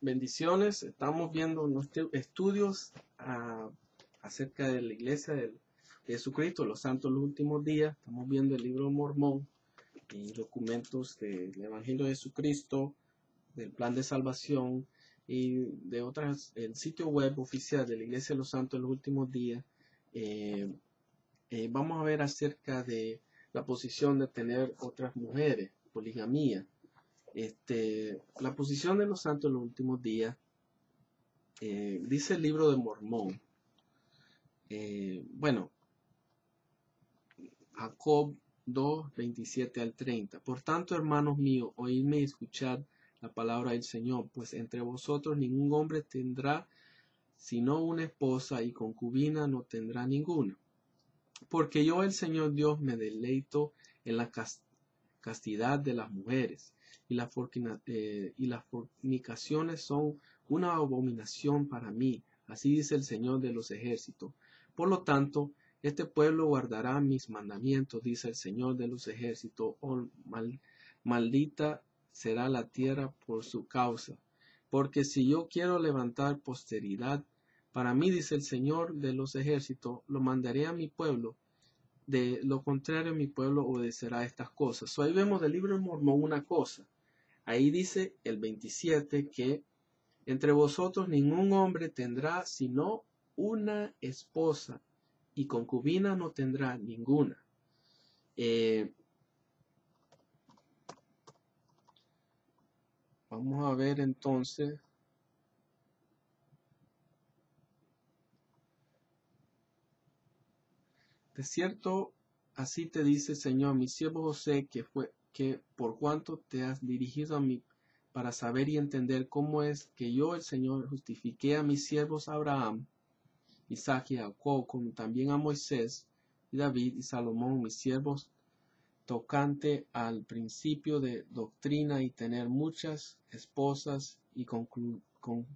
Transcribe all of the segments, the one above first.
Bendiciones. Estamos viendo nuestros estudios acerca de la iglesia de Jesucristo, los santos de los últimos días. Estamos viendo el libro de Mormón y documentos del Evangelio de Jesucristo, del plan de salvación y de otras, el sitio web oficial de la iglesia de los santos de los últimos días. Vamos a ver acerca de la posición de tener otras mujeres, poligamía. La posición de los santos en los últimos días, dice el libro de Mormón. Jacob 2, 27 al 30. Por tanto, hermanos míos, oídme y escuchad la palabra del Señor, pues entre vosotros ningún hombre tendrá sino una esposa, y concubina no tendrá ninguna. Porque yo, el Señor Dios, me deleito en la castidad de las mujeres, y las fornicaciones son una abominación para mí. Así dice el Señor de los ejércitos. Por lo tanto, este pueblo guardará mis mandamientos, dice el Señor de los ejércitos. Oh, maldita será la tierra por su causa. Porque si yo quiero levantar posteridad para mí, dice el Señor de los ejércitos, lo mandaré a mi pueblo. De lo contrario, mi pueblo obedecerá estas cosas. Ahí vemos del libro de Mormón una cosa. Ahí dice el 27 que entre vosotros ningún hombre tendrá sino una esposa, y concubina no tendrá ninguna. Vamos a ver entonces. De cierto, así te dice el Señor, mi siervo José, que por cuanto te has dirigido a mí para saber y entender cómo es que yo, el Señor, justifiqué a mis siervos Abraham, Isaac y Jacob, como también a Moisés y David y Salomón, mis siervos, tocante al principio de doctrina y tener muchas esposas y concubinas.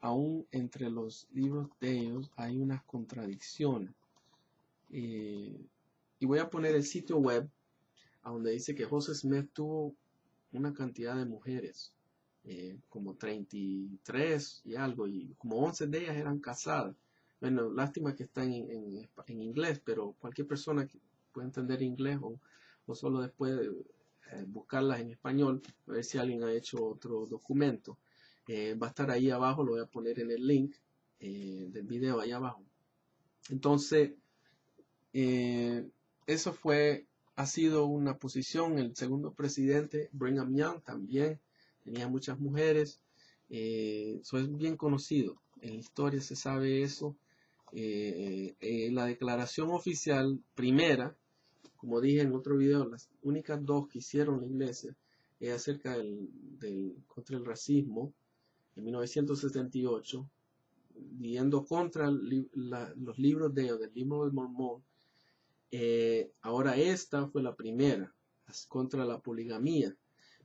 Aún entre los libros de ellos hay unas contradicciones. Y voy a poner el sitio web a donde dice que Joseph Smith tuvo una cantidad de mujeres, como 33 y algo, y como 11 de ellas eran casadas. Bueno, lástima que está en inglés, pero cualquier persona que pueda entender inglés o solo después buscarlas en español, a ver si alguien ha hecho otro documento. Va a estar ahí abajo, lo voy a poner en el link del video ahí abajo. Entonces, eso ha sido una posición. El segundo presidente, Brigham Young, también tenía muchas mujeres. Eso es bien conocido. En la historia se sabe eso. La declaración oficial primera, como dije en otro video, las únicas dos que hicieron la iglesia, es acerca contra el racismo en 1978, yendo contra los libros del libro de Mormón. Ahora esta fue la primera, contra la poligamía.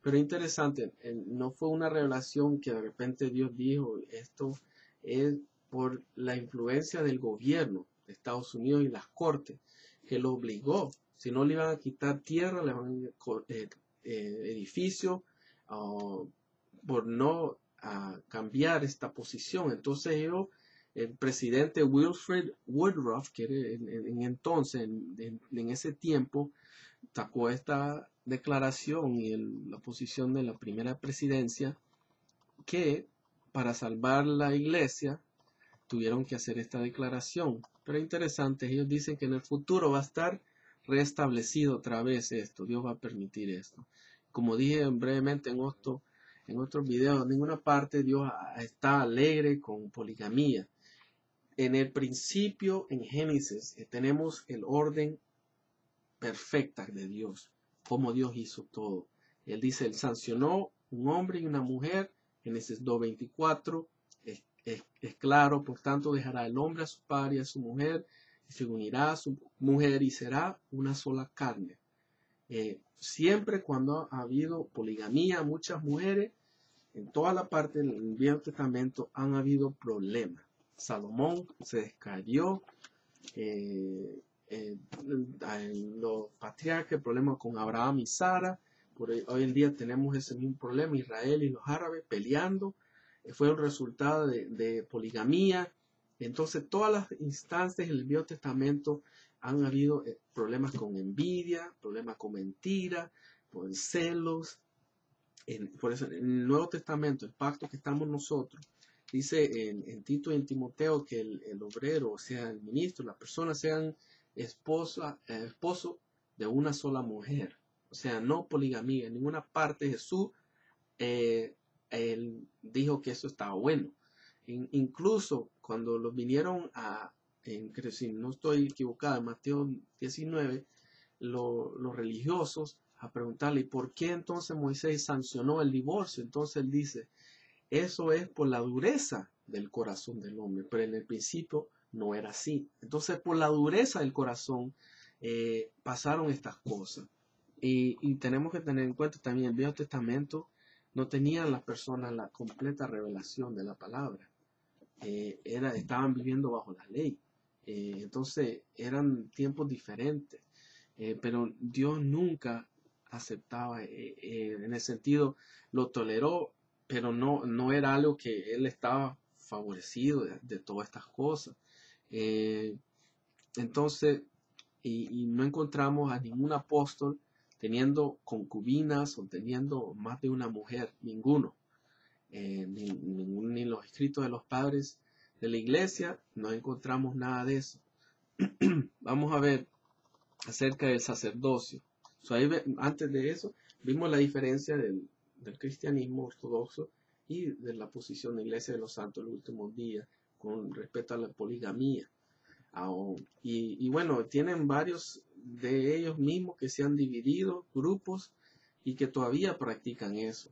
Pero interesante, no fue una revelación que de repente Dios dijo, esto es por la influencia del gobierno de Estados Unidos y las cortes, que lo obligó. Si no le iban a quitar tierra, le van a edificios, por no cambiar esta posición. Entonces el presidente Wilfred Woodruff, que era en ese tiempo, sacó esta declaración y la posición de la primera presidencia, que para salvar la iglesia tuvieron que hacer esta declaración. Pero interesante, ellos dicen que en el futuro va a estar restablecido otra vez esto, Dios va a permitir esto. Como dije brevemente en otros videos, en ninguna parte Dios está alegre con poligamía. En el principio, en Génesis, tenemos el orden perfecta de Dios, como Dios hizo todo. Él dice, él sancionó un hombre y una mujer, Génesis 2:24, es claro, por tanto dejará el hombre a su padre y a su mujer, y se unirá a su mujer y será una sola carne. Siempre cuando ha habido poligamía, muchas mujeres, en toda la parte del Viejo Testamento han habido problemas. Salomón se descayó, los patriarcas, el problema con Abraham y Sara, Hoy en día tenemos ese mismo problema, Israel y los árabes peleando, fue un resultado de poligamía. Entonces, todas las instancias del Viejo Testamento han habido problemas con envidia, problemas con mentira, con celos. Por eso, en el Nuevo Testamento, el pacto que estamos nosotros, dice en Tito y en Timoteo que el obrero, o sea, el ministro, la persona, sean esposo de una sola mujer. O sea, no poligamía. En ninguna parte Jesús él dijo que eso estaba bueno. Incluso cuando los vinieron si no estoy equivocado, en Mateo 19, los religiosos a preguntarle, ¿por qué entonces Moisés sancionó el divorcio? Entonces él dice, eso es por la dureza del corazón del hombre, pero en el principio no era así. Entonces por la dureza del corazón pasaron estas cosas. Y tenemos que tener en cuenta también el Viejo Testamento no tenían las personas la completa revelación de la palabra. Estaban viviendo bajo la ley. Entonces eran tiempos diferentes. Pero Dios nunca aceptaba, en el sentido, lo toleró, pero no era algo que Él estaba favorecido de todas estas cosas. Entonces, y no encontramos a ningún apóstol teniendo concubinas o teniendo más de una mujer, ninguno. Ni los escritos de los padres de la iglesia no encontramos nada de eso. Vamos a ver acerca del sacerdocio. Antes de eso, vimos la diferencia del cristianismo ortodoxo y de la posición de la Iglesia de los Santos en los últimos días con respecto a la poligamía. Y bueno, tienen varios de ellos mismos que se han dividido, grupos, y que todavía practican eso.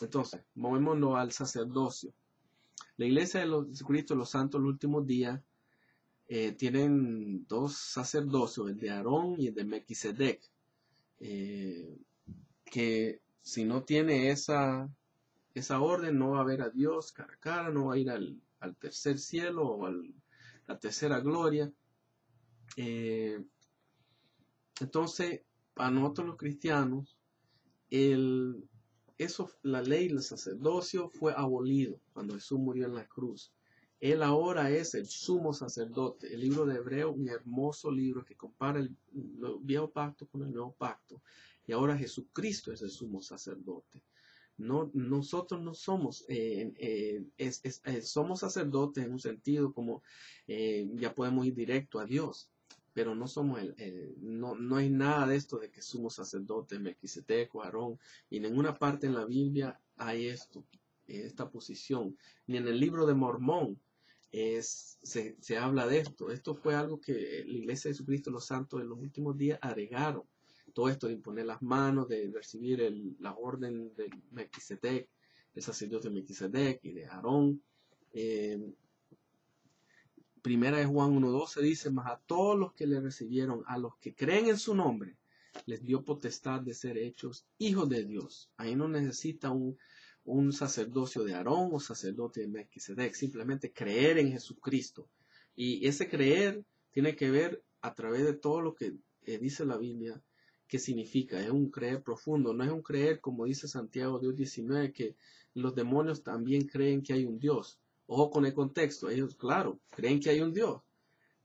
Entonces, movémonos al sacerdocio. La Iglesia de Cristo de los Santos en los últimos días tienen dos sacerdocios, el de Aarón y el de Melquisedec, que si no tiene esa orden no va a ver a Dios cara a cara, no va a ir al tercer cielo o la tercera gloria. Entonces, para nosotros los cristianos, la ley del sacerdocio fue abolido cuando Jesús murió en la cruz. Él ahora es el sumo sacerdote. El libro de Hebreo, un hermoso libro que compara el viejo pacto con el nuevo pacto. Y ahora Jesucristo es el sumo sacerdote. Nosotros no somos, somos sacerdotes en un sentido como ya podemos ir directo a Dios, pero no somos no hay nada de esto de que somos sacerdotes, Melquisedec o Aarón, y en ninguna parte en la Biblia hay esta posición, ni en el libro de Mormón se habla de esto. Esto fue algo que la Iglesia de Jesucristo los Santos en los últimos días agregaron. Todo esto de imponer las manos, de recibir la orden de Melquisedec, el sacerdote de Melquisedec y de Aarón. Primera de Juan 1:12 dice, mas a todos los que le recibieron, a los que creen en su nombre, les dio potestad de ser hechos hijos de Dios. Ahí no necesita un sacerdocio de Aarón o sacerdote de Melquisedec, simplemente creer en Jesucristo. Y ese creer tiene que ver a través de todo lo que dice la Biblia, qué significa. Es un creer profundo, no es un creer como dice Santiago 2:19, que los demonios también creen que hay un Dios. Ojo con el contexto, ellos, claro, creen que hay un Dios,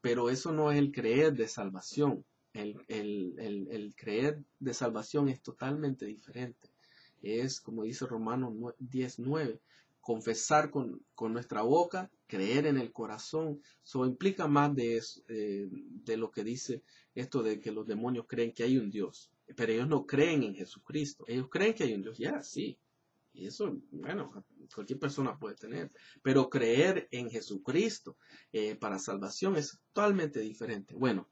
pero eso no es el creer de salvación. El creer de salvación es totalmente diferente. Es, como dice Romanos 10:9, confesar con nuestra boca, creer en el corazón. Eso implica más de eso, de lo que dice esto de que los demonios creen que hay un Dios, pero ellos no creen en Jesucristo. Ellos creen que hay un Dios, sí. Y eso, bueno, cualquier persona puede tener. Pero creer en Jesucristo para salvación es totalmente diferente. Bueno,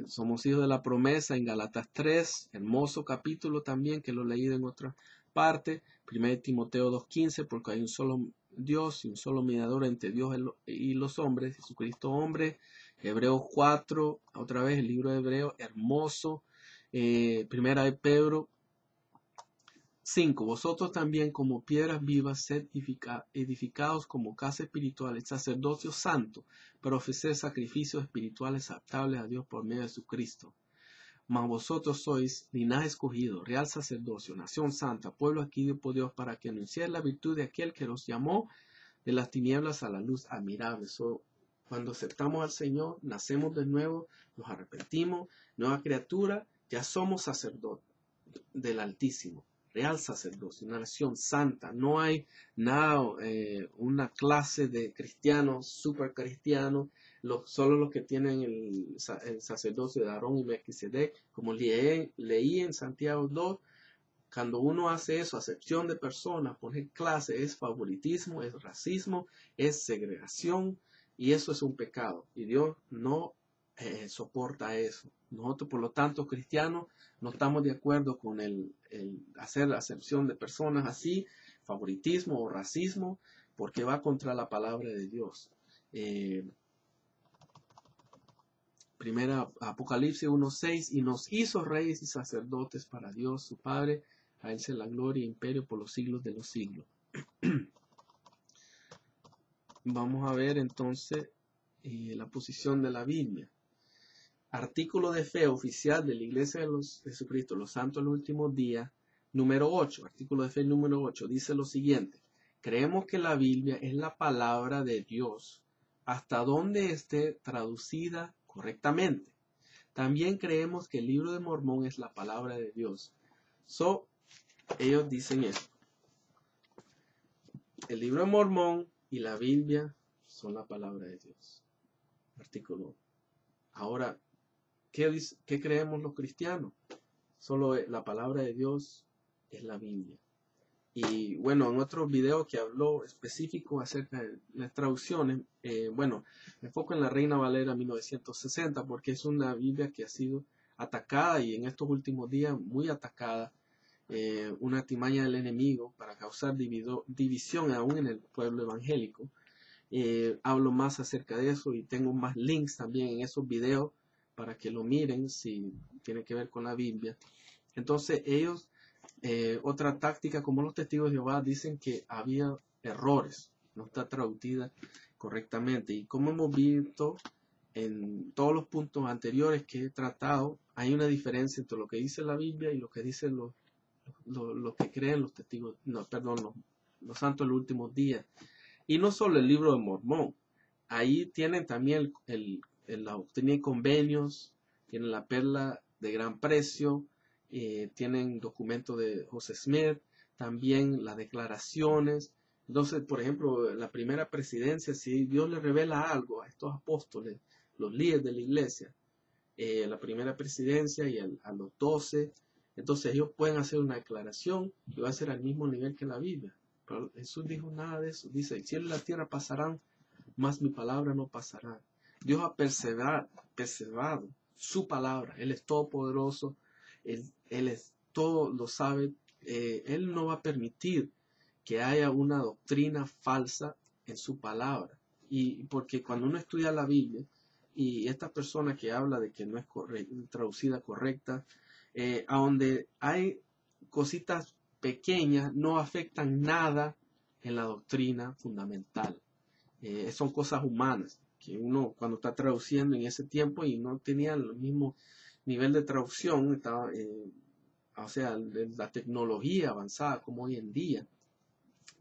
somos hijos de la promesa en Galatas 3, hermoso capítulo también, que lo he leído en otra parte. 1 Timoteo 2:15, porque hay un solo Dios y un solo mediador entre Dios y los hombres, Jesucristo hombre. Hebreos 4, otra vez el libro de Hebreos, hermoso. Primera de Pedro 5. Vosotros también como piedras vivas sed edificados como casa espiritual, el sacerdocio santo, para ofrecer sacrificios espirituales aceptables a Dios por medio de Jesucristo. Mas vosotros sois linaje escogido, real sacerdocio, nación santa, pueblo adquirido por Dios, para que anunciéis la virtud de aquel que los llamó de las tinieblas a la luz admirable. Cuando aceptamos al Señor, nacemos de nuevo, nos arrepentimos, nueva criatura, ya somos sacerdotes del Altísimo, real sacerdocio, una nación santa. No hay nada, una clase de cristianos, super cristianos, solo los que tienen el sacerdocio de Aarón y Melquisedec, como leí en Santiago 2. Cuando uno hace eso, acepción de personas, poner clase, es favoritismo, es racismo, es segregación, y eso es un pecado. Y Dios no soporta eso. Nosotros, por lo tanto, cristianos, no estamos de acuerdo con el hacer la acepción de personas así, favoritismo o racismo, porque va contra la palabra de Dios. Primera Apocalipsis 1:6, y nos hizo reyes y sacerdotes para Dios su Padre. A él sea la gloria e imperio por los siglos de los siglos. Vamos a ver entonces la posición de la Biblia. Artículo de fe oficial de la Iglesia de Jesucristo, los Santos del Último Día, número 8. Artículo de fe número 8 dice lo siguiente: creemos que la Biblia es la palabra de Dios hasta donde esté traducida correctamente. También creemos que el libro de Mormón es la palabra de Dios. Ellos dicen esto: el libro de Mormón y la Biblia son la palabra de Dios. Artículo. Ahora, ¿qué creemos los cristianos? Solo la palabra de Dios es la Biblia. Y bueno, en otro video que habló específico acerca de las traducciones, me enfoco en la Reina Valera 1960 porque es una Biblia que ha sido atacada y en estos últimos días muy atacada. Una artimaña del enemigo para causar división aún en el pueblo evangélico. Hablo más acerca de eso y tengo más links también en esos videos para que lo miren si tiene que ver con la Biblia. Entonces ellos, otra táctica, como los testigos de Jehová, dicen que había errores, no está traducida correctamente. Y como hemos visto en todos los puntos anteriores que he tratado, hay una diferencia entre lo que dice la Biblia y lo que dicen los que creen los testigos, los santos de los últimos días. Y no solo el libro de Mormón, ahí tienen también la doctrina y convenios, tienen la perla de gran precio, tienen documentos de José Smith, también las declaraciones. Entonces, por ejemplo, la primera presidencia, si Dios le revela algo a estos apóstoles, los líderes de la iglesia, la primera presidencia y a los 12, entonces ellos pueden hacer una declaración y va a ser al mismo nivel que la Biblia. Pero Jesús dijo nada de eso. Dice: el cielo y la tierra pasarán, mas mi palabra no pasará. Dios ha preservado su palabra. Él es todopoderoso. Él es todo, lo sabe. Él no va a permitir que haya una doctrina falsa en su palabra. Y porque cuando uno estudia la Biblia, y esta persona que habla de que no es traducida correcta, a donde hay cositas pequeñas, no afectan nada en la doctrina fundamental. Son cosas humanas, que uno cuando está traduciendo en ese tiempo y no tenía el mismo nivel de traducción, estaba, o sea, la tecnología avanzada como hoy en día.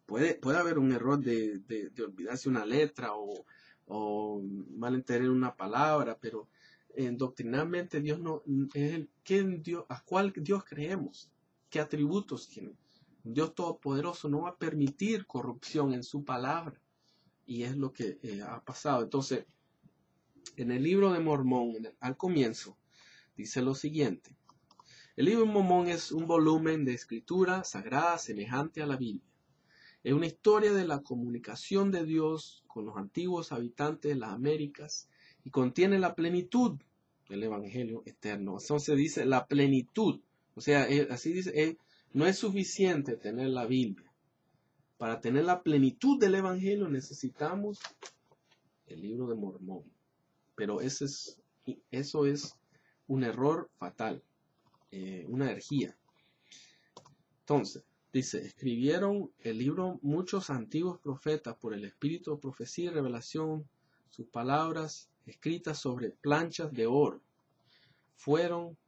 Puede haber un error de olvidarse una letra o malentender una palabra, pero doctrinalmente Dios no es a cuál Dios creemos, qué atributos tiene. Dios Todopoderoso no va a permitir corrupción en su palabra, y es lo que ha pasado. Entonces, en el libro de Mormón, al comienzo, dice lo siguiente: el libro de Mormón es un volumen de escritura sagrada semejante a la Biblia. Es una historia de la comunicación de Dios con los antiguos habitantes de las Américas y contiene la plenitud del Evangelio eterno. Entonces dice la plenitud. O sea, así dice, no es suficiente tener la Biblia. Para tener la plenitud del Evangelio necesitamos el libro de Mormón. Pero eso es un error fatal, una herejía. Entonces, dice: escribieron el libro muchos antiguos profetas por el espíritu de profecía y revelación. Sus palabras escritas sobre planchas de oro fueron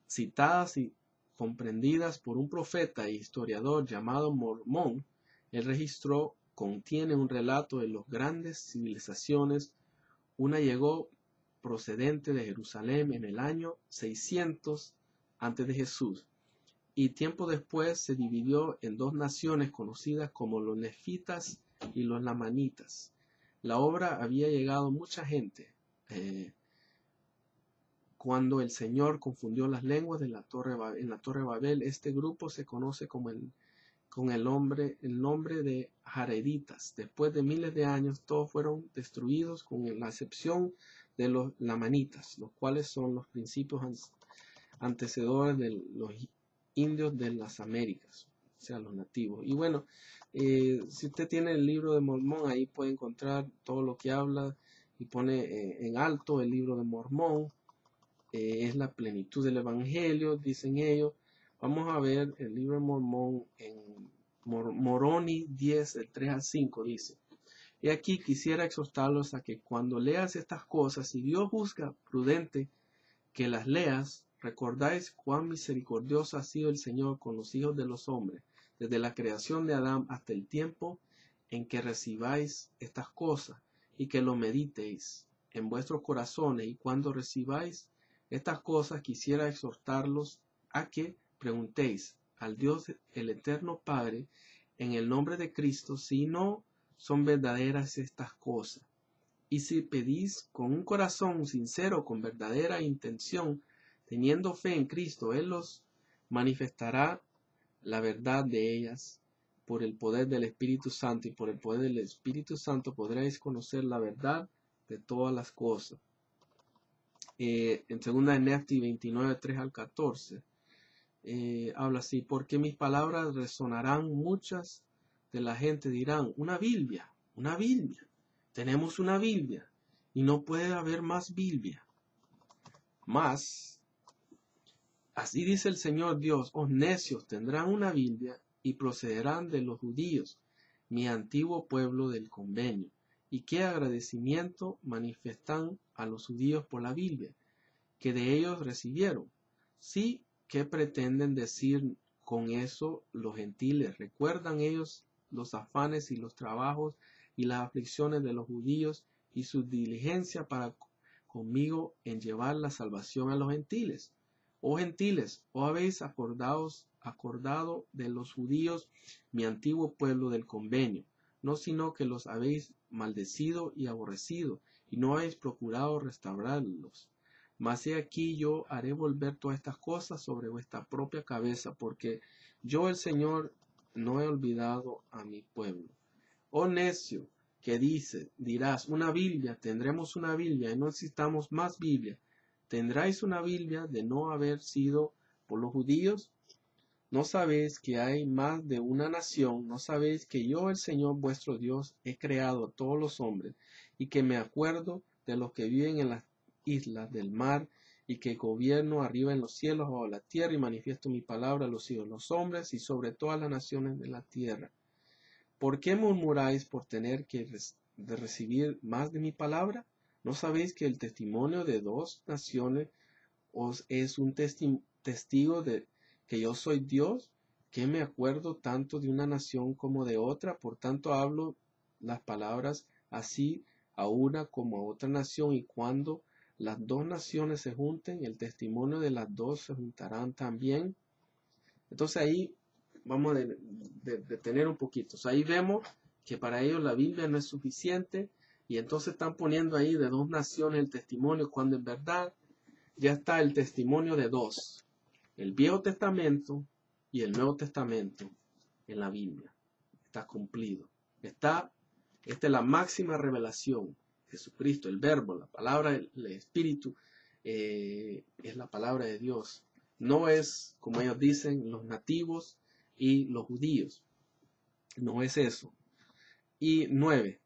citadas y comprendidas por un profeta e historiador llamado Mormón. El registro contiene un relato de las grandes civilizaciones. Una llegó procedente de Jerusalén en el año 600 antes de Jesús, y tiempo después se dividió en dos naciones conocidas como los nefitas y los lamanitas. La obra había llegado mucha gente cuando el Señor confundió las lenguas de en la Torre Babel. Este grupo se conoce con el nombre de jareditas. Después de miles de años, todos fueron destruidos con la excepción de los lamanitas, los cuales son los principios antecedores de los indios de las Américas, o sea, los nativos. Y bueno, si usted tiene el libro de Mormón, ahí puede encontrar todo lo que habla y pone en alto el libro de Mormón. Es la plenitud del Evangelio, dicen ellos. Vamos a ver el libro de Mormón en Moroni 10, del 3 al 5, dice: y aquí quisiera exhortarlos a que cuando leas estas cosas, si Dios juzga prudente que las leas, recordáis cuán misericordioso ha sido el Señor con los hijos de los hombres, desde la creación de Adán hasta el tiempo en que recibáis estas cosas, y que lo meditéis en vuestros corazones. Y cuando recibáis estas cosas, quisiera exhortarlos a que preguntéis al Dios, el eterno Padre, en el nombre de Cristo, si no son verdaderas estas cosas. Y si pedís con un corazón sincero, con verdadera intención, teniendo fe en Cristo, Él los manifestará la verdad de ellas por el poder del Espíritu Santo, y por el poder del Espíritu Santo podréis conocer la verdad de todas las cosas. En 2 de Nefti 29, 3 al 14, habla así: porque mis palabras resonarán, muchas de la gente dirán, una Biblia, tenemos una Biblia, y no puede haber más Biblia. Mas, así dice el Señor Dios: os necios, tendrán una Biblia, y procederán de los judíos, mi antiguo pueblo del convenio. Y qué agradecimiento manifiestan a los judíos por la Biblia, que de ellos recibieron. Sí, ¿qué pretenden decir con eso los gentiles? ¿Recuerdan ellos los afanes y los trabajos y las aflicciones de los judíos y su diligencia para conmigo en llevar la salvación a los gentiles? Oh gentiles, ¿os habéis acordado de los judíos, mi antiguo pueblo del convenio? No sino que los habéis maldecido y aborrecido, y no habéis procurado restaurarlos. Mas he aquí, yo haré volver todas estas cosas sobre vuestra propia cabeza, porque yo, el Señor, no he olvidado a mi pueblo. Oh necio, que dirás, una Biblia, tendremos una Biblia, y no necesitamos más Biblia. ¿Tendráis una Biblia de no haber sido por los judíos? ¿No sabéis que hay más de una nación? ¿No sabéis que yo, el Señor vuestro Dios, he creado a todos los hombres, y que me acuerdo de los que viven en las islas del mar, y que gobierno arriba en los cielos, bajo la tierra, y manifiesto mi palabra a los hijos de los hombres, y sobre todas las naciones de la tierra? ¿Por qué murmuráis por tener que recibir más de mi palabra? ¿No sabéis que el testimonio de dos naciones os es un testigo de que yo soy Dios, que me acuerdo tanto de una nación como de otra? Por tanto hablo las palabras así a una como a otra nación, y cuando las dos naciones se junten, el testimonio de las dos se juntarán también. Entonces ahí vamos a detener un poquito. O sea, ahí vemos que para ellos la Biblia no es suficiente, y entonces están poniendo ahí de dos naciones el testimonio, cuando en verdad ya está el testimonio de dos: el Viejo Testamento y el Nuevo Testamento en la Biblia. Está cumplido. Esta es la máxima revelación. Jesucristo, el Verbo, la palabra, el Espíritu, es la palabra de Dios. No es, como ellos dicen, los nativos y los judíos. No es eso. Y 9.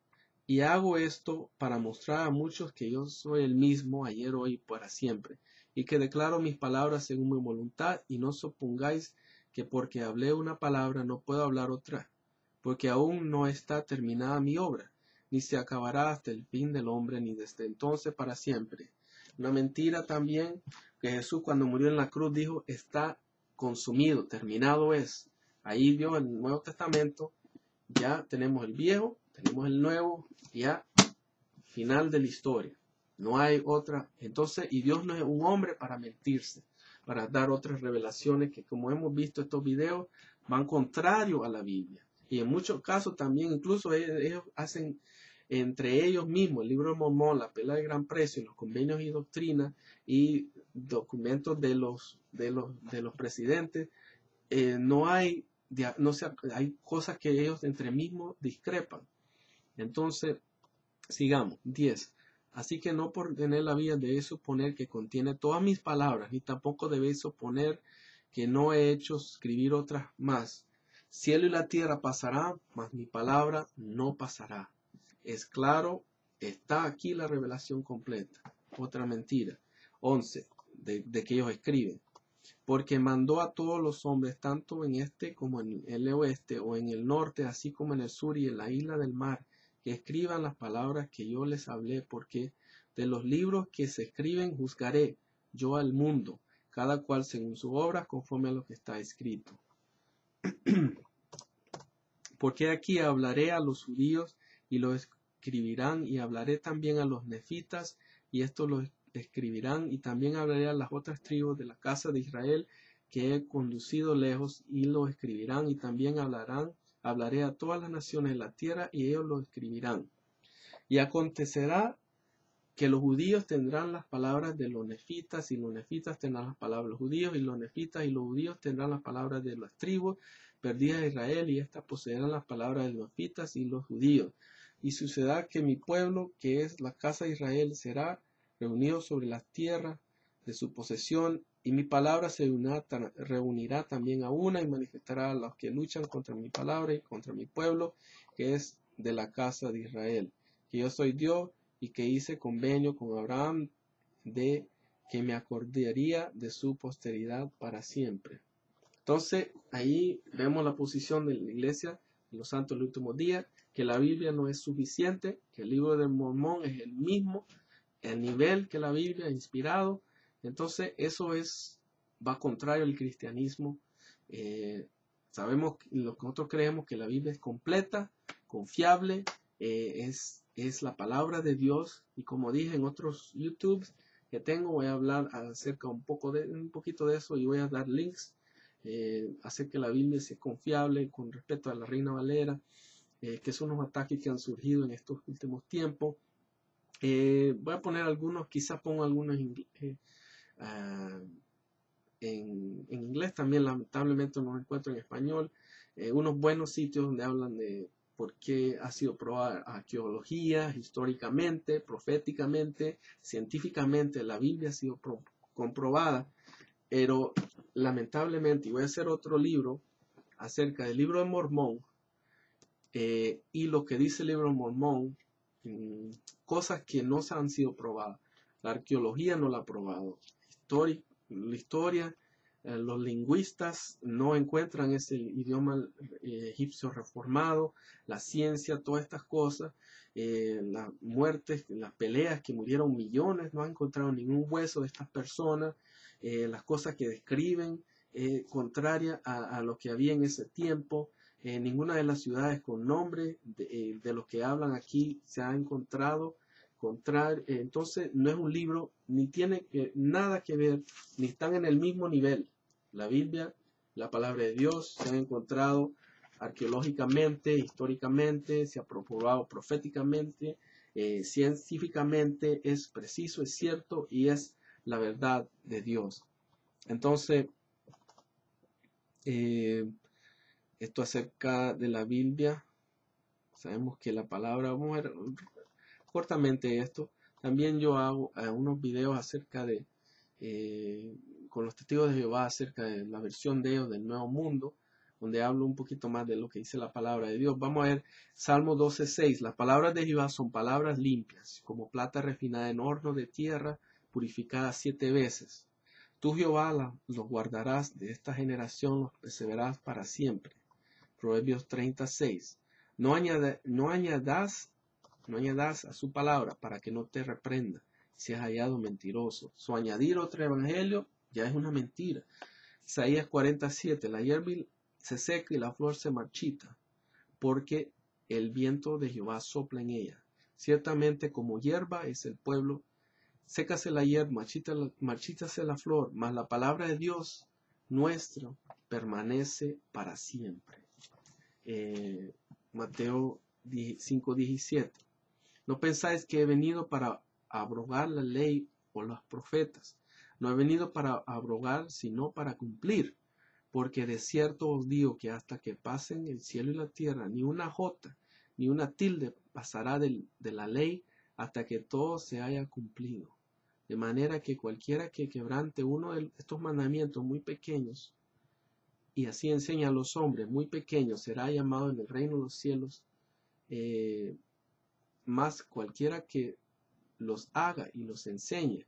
Y hago esto para mostrar a muchos que yo soy el mismo ayer, hoy y para siempre, y que declaro mis palabras según mi voluntad, y no supongáis que porque hablé una palabra no puedo hablar otra, porque aún no está terminada mi obra, ni se acabará hasta el fin del hombre, ni desde entonces para siempre. Una mentira también, que Jesús cuando murió en la cruz dijo, está consumido, terminado es. Ahí Dios en el Nuevo Testamento, ya tenemos el viejo, tenemos el nuevo, ya final de la historia. No hay otra. Entonces, y Dios no es un hombre para mentirse, para dar otras revelaciones que, como hemos visto estos videos, van contrario a la Biblia. Y en muchos casos también, incluso ellos hacen entre ellos mismos, el libro de Mormón, la Pela de Gran Precio, los convenios y doctrinas y documentos de los presidentes, no hay, no sé, hay cosas que ellos entre mismos discrepan. Entonces, sigamos. 10. Así que no por tener la Biblia debéis suponer que contiene todas mis palabras, ni tampoco debéis suponer que no he hecho escribir otras más. Cielo y la tierra pasarán, mas mi palabra no pasará. Es claro, está aquí la revelación completa. Otra mentira. 11. De que ellos escriben. Porque mandó a todos los hombres, tanto en este como en el oeste, o en el norte, así como en el sur y en la isla del mar, que escriban las palabras que yo les hablé, porque de los libros que se escriben juzgaré yo al mundo, cada cual según su obra, conforme a lo que está escrito. Porque aquí hablaré a los judíos y lo escribirán, y hablaré también a los nefitas, y esto lo escribirán, y también hablaré a las otras tribus de la casa de Israel que he conducido lejos, y lo escribirán, y también hablaré a todas las naciones de la tierra, y ellos lo escribirán. Y acontecerá que los judíos tendrán las palabras de los nefitas, y los nefitas tendrán las palabras de los judíos, y los nefitas y los judíos tendrán las palabras de las tribus perdidas de Israel, y éstas poseerán las palabras de los nefitas y los judíos. Y sucederá que mi pueblo, que es la casa de Israel, será reunido sobre las tierras de su posesión, y mi palabra se reunirá también a una, y manifestará a los que luchan contra mi palabra y contra mi pueblo, que es de la casa de Israel. Que yo soy Dios, y que hice convenio con Abraham de que me acordaría de su posteridad para siempre. Entonces, ahí vemos la posición de la iglesia de los santos del último día, que la Biblia no es suficiente, que el libro de Mormón es el mismo, el nivel que la Biblia, inspirado. Entonces, eso va contrario al cristianismo. Sabemos, lo que nosotros creemos, que la Biblia es completa, confiable, es la palabra de Dios, y como dije en otros YouTube que tengo, voy a hablar acerca un poquito de eso, y voy a dar links, hacer que la Biblia sea confiable con respecto a la Reina Valera, que son unos ataques que han surgido en estos últimos tiempos. Voy a poner algunos, quizás pongo algunos en inglés también, lamentablemente no los encuentro en español. Unos buenos sitios donde hablan de por qué ha sido probada arqueología, históricamente, proféticamente, científicamente, la Biblia ha sido comprobada. Pero lamentablemente, y voy a hacer otro libro acerca del libro de Mormón, y lo que dice el libro de Mormón, cosas que no se han sido probadas. La arqueología no la ha probado. La historia, los lingüistas no encuentran ese idioma egipcio reformado, la ciencia, todas estas cosas, las muertes, las peleas, que murieron millones, no han encontrado ningún hueso de estas personas. Las cosas que describen, contraria a lo que había en ese tiempo. Ninguna de las ciudades con nombre de los que hablan aquí se ha encontrado. Entonces no es un libro, ni tiene nada que ver, ni están en el mismo nivel. La Biblia, la palabra de Dios, se han encontrado arqueológicamente, históricamente, se ha probado proféticamente, científicamente, es preciso, es cierto, y es la verdad de Dios. Entonces, esto acerca de la Biblia, sabemos que la palabra, vamos a ver cortamente esto. También yo hago unos videos acerca de, con los testigos de Jehová, acerca de la versión de ellos del Nuevo Mundo, donde hablo un poquito más de lo que dice la palabra de Dios. Vamos a ver Salmo 12:6. Las palabras de Jehová son palabras limpias, como plata refinada en horno de tierra, purificada 7 veces. Tú, Jehová, los guardarás de esta generación, los preservarás para siempre. Proverbios 30:6. No añadas a su palabra para que no te reprenda, si es hallado mentiroso. So, añadir otro evangelio ya es una mentira. Isaías 47, la hierba se seca y la flor se marchita, porque el viento de Jehová sopla en ella. Ciertamente como hierba es el pueblo, sécase la hierba, marchítase la flor, mas la palabra de Dios nuestro permanece para siempre. Mateo 5:17. No pensáis que he venido para abrogar la ley o los profetas. No he venido para abrogar, sino para cumplir. Porque de cierto os digo que hasta que pasen el cielo y la tierra, ni una jota, ni una tilde pasará de la ley hasta que todo se haya cumplido. De manera que cualquiera que quebrante uno de estos mandamientos muy pequeños, y así enseña a los hombres muy pequeños, será llamado en el reino de los cielos, más cualquiera que los haga y los enseñe,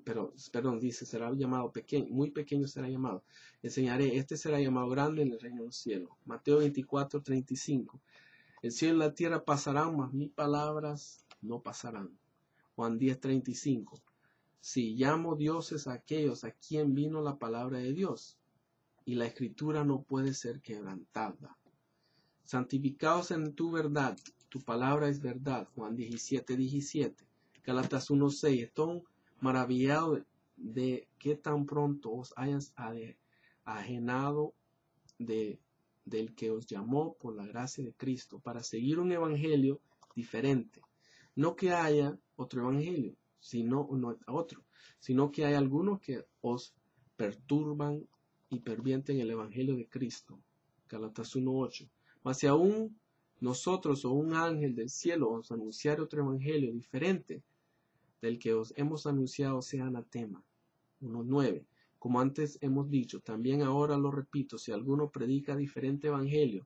perdón, dice, será llamado pequeño, muy pequeño será llamado. Enseñaré, este será llamado grande en el reino de los cielos. Mateo 24:35. El cielo y la tierra pasarán, mas mis palabras no pasarán. Juan 10:35. Si llamo dioses a aquellos a quien vino la palabra de Dios, y la escritura no puede ser quebrantada. Santificaos en tu verdad, tu palabra es verdad. Juan 17:17. Gálatas 1:6. Estoy maravillado de que tan pronto os hayas ajenado del que os llamó por la gracia de Cristo para seguir un evangelio diferente. No que haya otro evangelio, sino que hay algunos que os perturban y pervienten el evangelio de Cristo. Gálatas 1:8. Mas si aún nosotros o un ángel del cielo os anunciare otro evangelio diferente del que os hemos anunciado, sea anatema. 1:9. Como antes hemos dicho, también ahora lo repito, si alguno predica diferente evangelio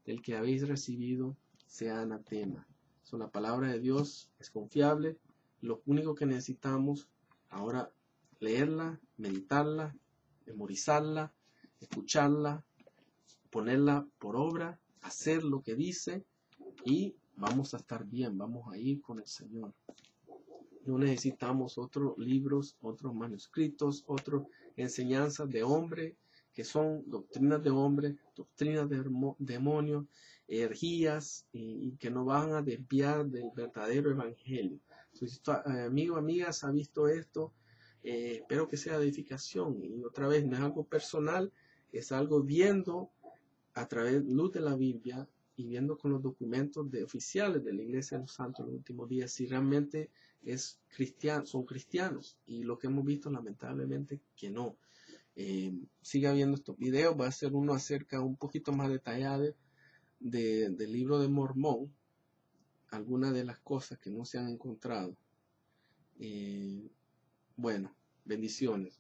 del que habéis recibido, sea anatema. La palabra de Dios es confiable. Lo único que necesitamos ahora leerla, meditarla, memorizarla, escucharla, ponerla por obra, hacer lo que dice y vamos a estar bien, vamos a ir con el Señor. No necesitamos otros libros, otros manuscritos, otras enseñanzas de hombre, que son doctrinas de hombre, doctrinas de demonios, herejías, y que nos van a desviar del verdadero evangelio. Entonces, amigo, amigas, ha visto esto, espero que sea de edificación. Y otra vez, no es algo personal, es algo viendo a través de luz de la Biblia y viendo con los documentos oficiales de la Iglesia de los Santos en los últimos días, si realmente son cristianos, y lo que hemos visto lamentablemente que no. Siga viendo estos videos, va a ser uno acerca un poquito más detallado del libro de Mormón, algunas de las cosas que no se han encontrado. Bueno, bendiciones.